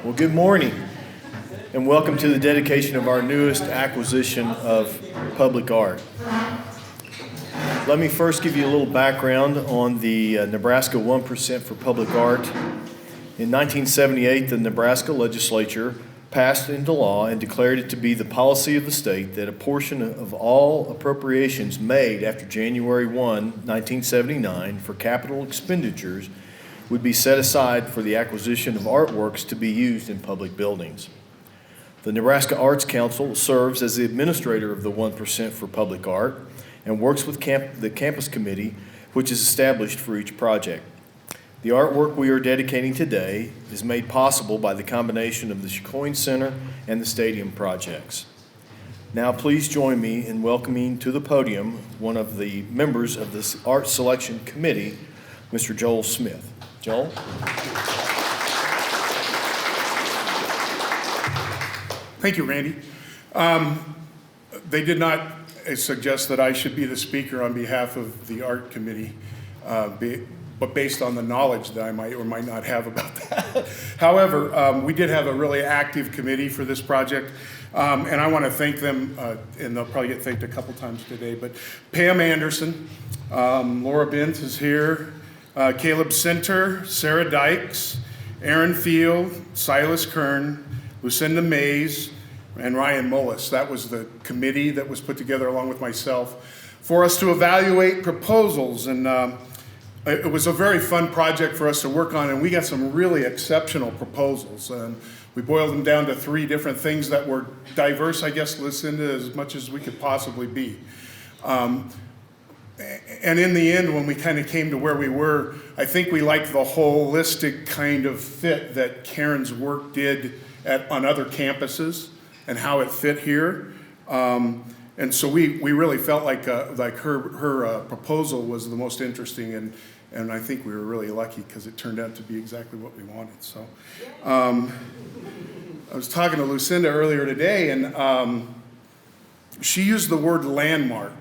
Well, good morning, and welcome to the dedication of our newest acquisition of public art. Let me first give you a little background on the Nebraska 1% for public art. In 1978, the Nebraska legislature passed into law and declared it to be the policy of the state that a portion of all appropriations made after January 1, 1979 for capital expenditures would be set aside for the acquisition of artworks to be used in public buildings. The Nebraska Arts Council serves as the administrator of the 1% for public art and works with the campus committee, which is established for each project. The artwork we are dedicating today is made possible by the combination of the Chicoine Center and the stadium projects. Now please join me in welcoming to the podium one of the members of this art selection committee, Mr. Joel Smith. Joel? Thank you, Randy. They did not suggest that I should be the speaker on behalf of the art committee, but based on the knowledge that I might or might not have about that. However, we did have a really active committee for this project, and I want to thank them, and they'll probably get thanked a couple times today, but Pam Anderson, Laura Bint is here, Caleb Center, Sarah Dykes, Aaron Field, Silas Kern, Lucinda Mays, and Ryan Mullis. That was the committee that was put together along with myself for us to evaluate proposals. And it was a very fun project for us to work on, and we got some really exceptional proposals. And we boiled them down to 3 different things that were diverse, I guess, Lucinda, as much as we could possibly be. And in the end, when we kind of came to where we were, I think we liked the holistic kind of fit that Karen's work did on other campuses and how it fit here. And so we really felt like her proposal was the most interesting, and I think we were really lucky because it turned out to be exactly what we wanted. So I was talking to Lucinda earlier today, and she used the word landmark.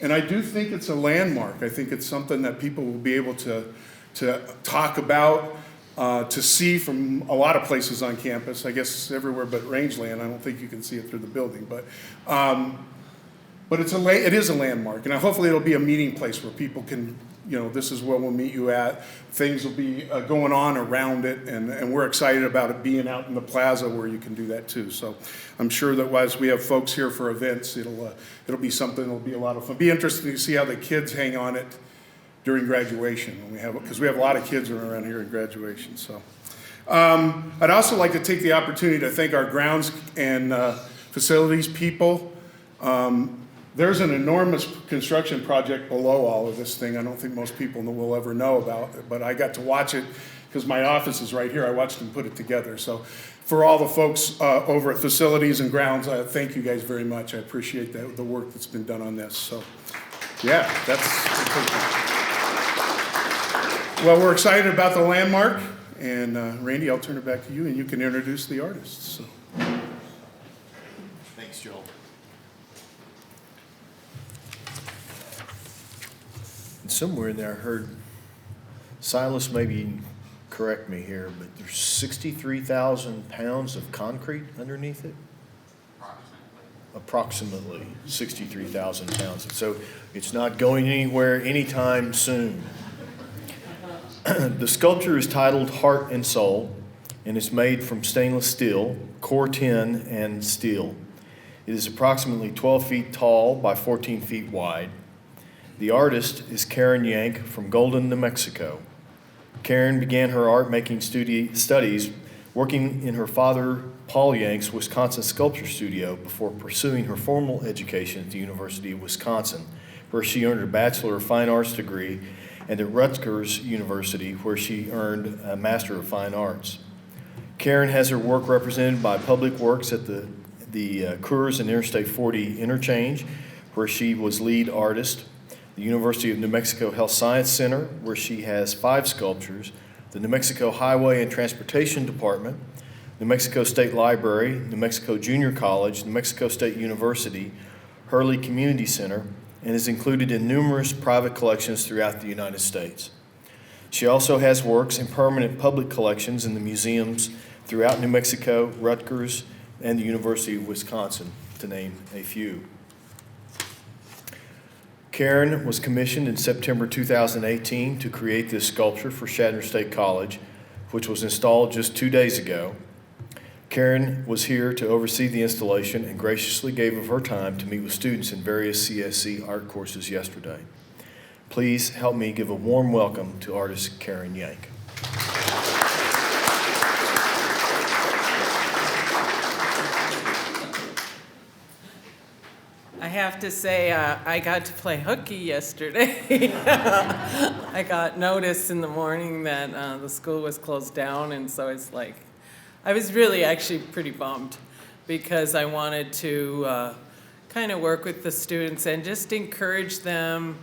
And I do think it's a landmark. I think it's something that people will be able to talk about, to see from a lot of places on campus. I guess everywhere but Rangeland. I don't think you can see it through the building, but it is a landmark, and hopefully it'll be a meeting place where people can, this is where we'll meet you at. Things will be going on around it, and we're excited about it being out in the plaza where you can do that too. So I'm sure that as we have folks here for events, it'll be something that'll be a lot of fun. Be interesting to see how the kids hang on it during graduation, because we have a lot of kids around here in graduation. So I'd also like to take the opportunity to thank our grounds and facilities people. There's an enormous construction project below all of this thing. I don't think most people will ever know about it, but I got to watch it because my office is right here. I watched them put it together. So for all the folks over at facilities and grounds, thank you guys very much. I appreciate the work that's been done on this. So yeah, well, we're excited about the landmark, and Randy, I'll turn it back to you, and you can introduce the artists. So. Thanks, Joel. Somewhere in there I heard, Silas maybe correct me here, but there's 63,000 pounds of concrete underneath it? Approximately 63,000 pounds. So it's not going anywhere anytime soon. The sculpture is titled Heart and Soul, and is made from stainless steel, core tin, and steel. It is approximately 12 feet tall by 14 feet wide. The artist is Karen Yank from Golden, New Mexico. Karen began her art-making studies working in her father, Paul Yank's Wisconsin Sculpture Studio before pursuing her formal education at the University of Wisconsin, where she earned a Bachelor of Fine Arts degree, and at Rutgers University, where she earned a Master of Fine Arts. Karen has her work represented by Public Works at the Coors and Interstate 40 interchange, where she was lead artist, the University of New Mexico Health Science Center, where she has 5 sculptures, the New Mexico Highway and Transportation Department, New Mexico State Library, New Mexico Junior College, New Mexico State University, Hurley Community Center, and is included in numerous private collections throughout the United States. She also has works in permanent public collections in the museums throughout New Mexico, Rutgers, and the University of Wisconsin, to name a few. Karen was commissioned in September 2018 to create this sculpture for Chadron State College, which was installed just 2 days ago. Karen was here to oversee the installation and graciously gave of her time to meet with students in various CSC art courses yesterday. Please help me give a warm welcome to artist Karen Yank. I have to say, I got to play hooky yesterday. I got notice in the morning that the school was closed down, and so it's like, I was really actually pretty bummed because I wanted to kind of work with the students and just encourage them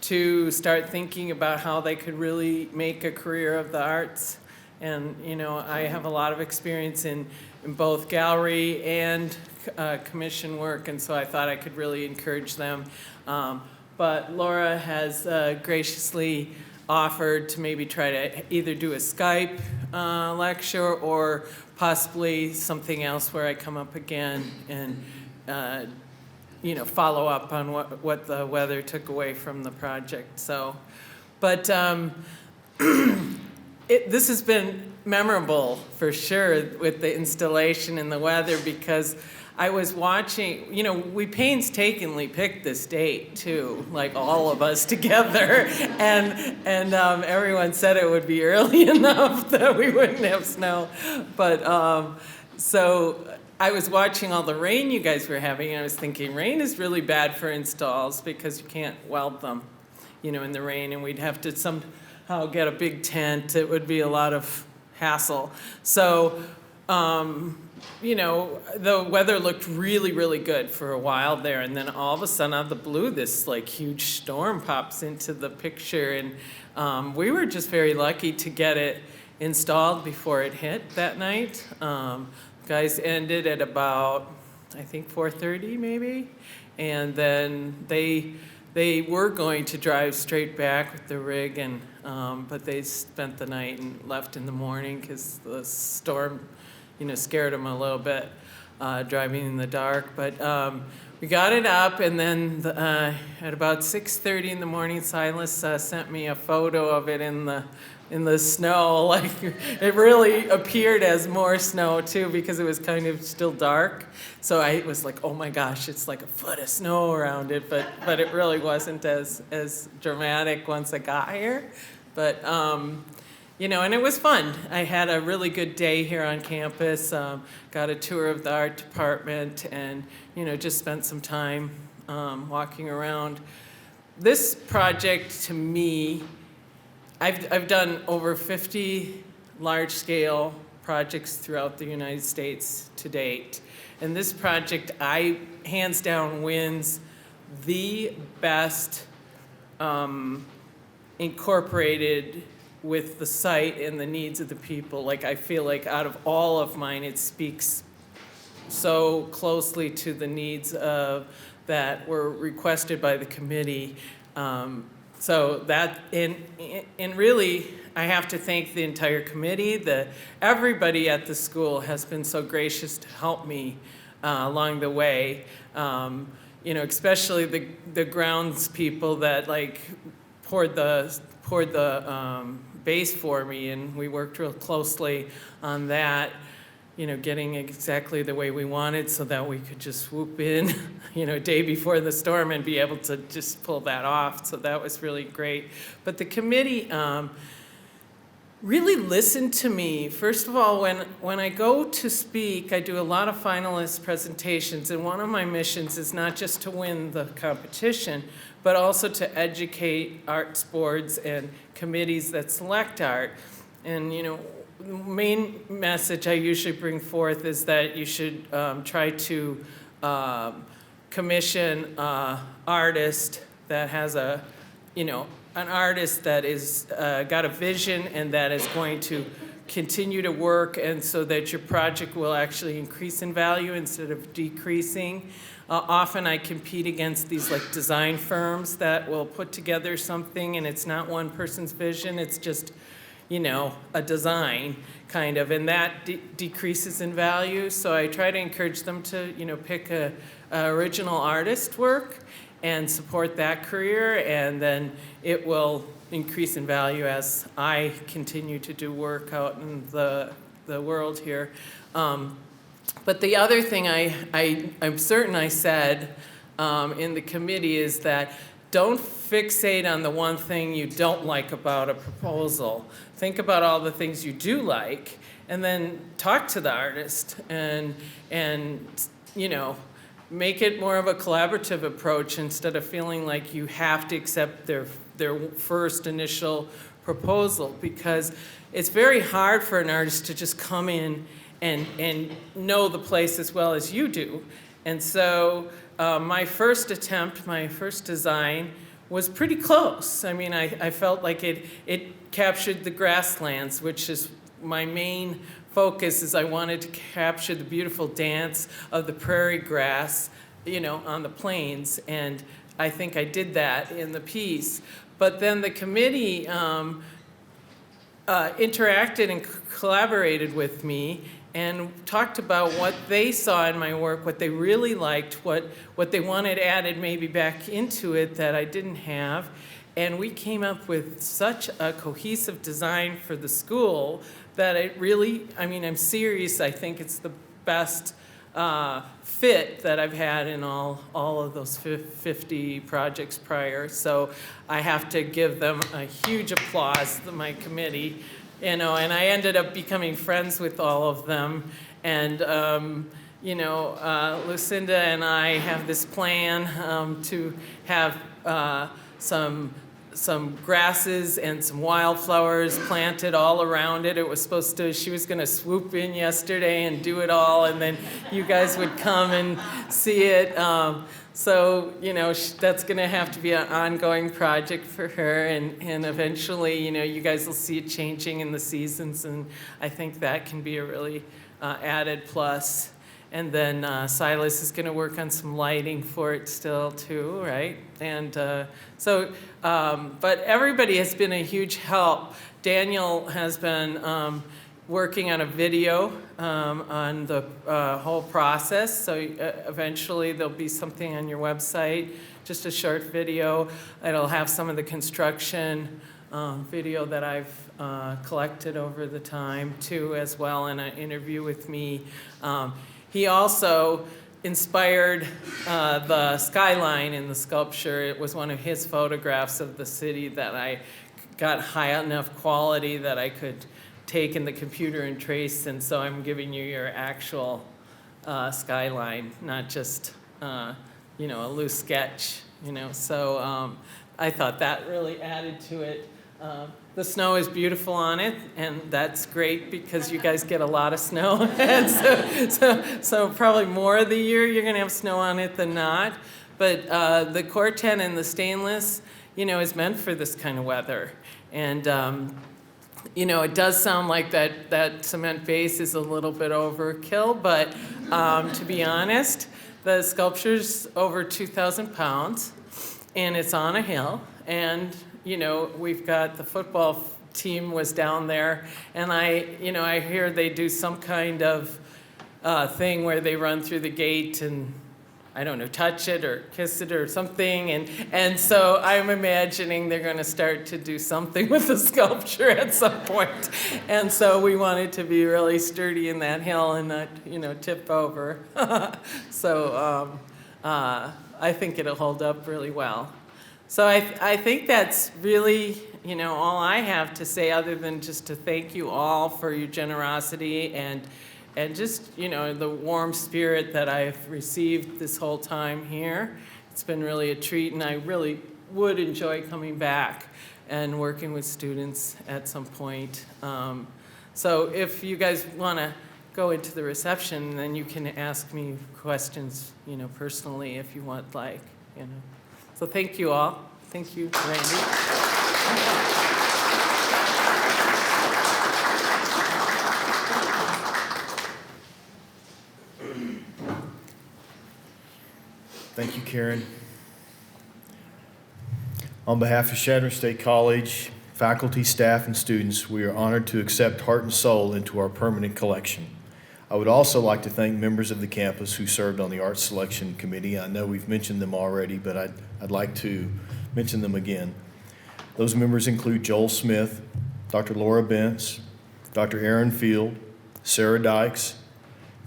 to start thinking about how they could really make a career of the arts. And, you know, I have a lot of experience in both gallery and commission work, and so I thought I could really encourage them. But Laura has graciously offered to maybe try to either do a Skype lecture or possibly something else where I come up again and you know, follow up on what the weather took away from the project. So, but this has been memorable for sure with the installation and the weather, because I was watching, you know, we painstakingly picked this date too, like all of us together, and everyone said it would be early enough that we wouldn't have snow. But so I was watching all the rain you guys were having, and I was thinking rain is really bad for installs because you can't weld them, you know, in the rain, and we'd have to somehow get a big tent. It would be a lot of hassle. So, you know, the weather looked really, really good for a while there, and then all of a sudden out of the blue, this like huge storm pops into the picture, and we were just very lucky to get it installed before it hit that night. Guys ended at about, I think 4:30 maybe, and then they were going to drive straight back with the rig, and but they spent the night and left in the morning because the storm, you know, scared them a little bit driving in the dark. But we got it up, and then at about 6:30 in the morning, Silas sent me a photo of it in the snow. Like, it really appeared as more snow too, because it was kind of still dark. So I was like, oh my gosh, it's like a foot of snow around it, but it really wasn't as dramatic once I got here. But you know, and it was fun. I had a really good day here on campus, got a tour of the art department, and, you know, just spent some time walking around. This project, to me, I've done over 50 large-scale projects throughout the United States to date. And this project, hands down, wins the best incorporated with the site and the needs of the people. Like, I feel like out of all of mine, it speaks so closely to the needs that were requested by the committee. So that, and really, I have to thank the entire committee. Everybody at the school has been so gracious to help me along the way. You know, especially the grounds people that like poured the base for me, and we worked real closely on that, you know, getting exactly the way we wanted so that we could just swoop in, you know, day before the storm and be able to just pull that off. So that was really great. But the committee really listened to me. First of all, when I go to speak, I do a lot of finalist presentations, and one of my missions is not just to win the competition, but also to educate arts boards and committees that select art. And, you know, the main message I usually bring forth is that you should try to commission an artist that has an artist that is got a vision and that is going to continue to work, and so that your project will actually increase in value instead of decreasing. Often I compete against these like design firms that will put together something and it's not one person's vision, it's just, a design kind of, and that decreases in value. So I try to encourage them to, pick a original artist work and support that career, and then it will increase in value as I continue to do work out in the world here. But the other thing I'm certain I said in the committee is that don't fixate on the one thing you don't like about a proposal. Think about all the things you do like, and then talk to the artist and make it more of a collaborative approach instead of feeling like you have to accept their first initial proposal, because it's very hard for an artist to just come in and know the place as well as you do. And so my first design was pretty close. I mean, I felt like it captured the grasslands, which is my main focus, is I wanted to capture the beautiful dance of the prairie grass, on the plains. And I think I did that in the piece. But then the committee interacted and collaborated with me and talked about what they saw in my work, what they really liked, what they wanted added maybe back into it that I didn't have. And we came up with such a cohesive design for the school that it really, I'm serious, I think it's the best fit that I've had in all of those 50 projects prior. So I have to give them a huge applause, my committee. And I ended up becoming friends with all of them. And, Lucinda and I have this plan to have some grasses and some wildflowers planted all around it. It was she was going to swoop in yesterday and do it all, and then you guys would come and see it. So, that's going to have to be an ongoing project for her, and eventually, you guys will see it changing in the seasons, and I think that can be a really added plus. And then Silas is going to work on some lighting for it still too, right? And but everybody has been a huge help. Daniel has been working on a video on the whole process. So eventually there'll be something on your website, just a short video. It'll have some of the construction video that I've collected over the time too, as well, and an interview with me. He also inspired the skyline in the sculpture. It was one of his photographs of the city that I got high enough quality that I could take in the computer and trace, and so I'm giving you your actual skyline, not just a loose sketch. So I thought that really added to it. The snow is beautiful on it, and that's great because you guys get a lot of snow. And so probably more of the year you're going to have snow on it than not. But the Corten and the stainless, is meant for this kind of weather. And, it does sound like that cement base is a little bit overkill, but to be honest, the sculpture's over 2,000 pounds, and it's on a hill, and we've got the football team was down there, and I hear they do some kind of thing where they run through the gate and, I don't know, touch it or kiss it or something, and so I'm imagining they're going to start to do something with the sculpture at some point, and so we want it to be really sturdy in that hill and not, tip over. So I think it'll hold up really well. So I think that's really, all I have to say, other than just to thank you all for your generosity and just, the warm spirit that I've received this whole time here. It's been really a treat, and I really would enjoy coming back and working with students at some point. So if you guys want to go into the reception, then you can ask me questions, personally if you want, So thank you all. Thank you, Randy. Thank you, Karen. On behalf of Chadron State College, faculty, staff, and students, we are honored to accept Heart and Soul into our permanent collection. I would also like to thank members of the campus who served on the Art Selection Committee. I know we've mentioned them already, but I'd like to mention them again. Those members include Joel Smith, Dr. Laura Bentz, Dr. Aaron Field, Sarah Dykes,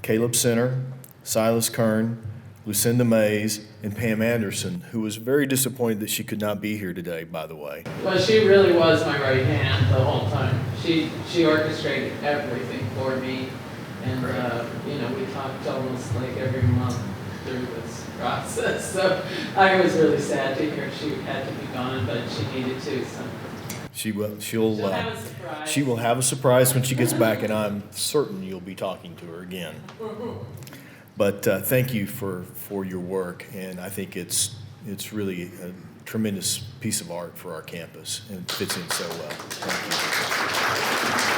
Caleb Center, Silas Kern, Lucinda Mays, and Pam Anderson, who was very disappointed that she could not be here today, by the way. Well, she really was my right hand the whole time. She orchestrated everything for me. And, we talked almost like every month through this process. So I was really sad to hear she had to be gone, but she needed to. So She'll have a surprise. She will have a surprise when she gets back, and I'm certain you'll be talking to her again. But thank you for your work, and I think it's really a tremendous piece of art for our campus, and it fits in so well. Thank you.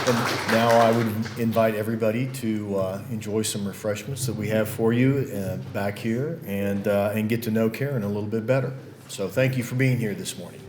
And now I would invite everybody to enjoy some refreshments that we have for you back here, and get to know Karen a little bit better. So thank you for being here this morning.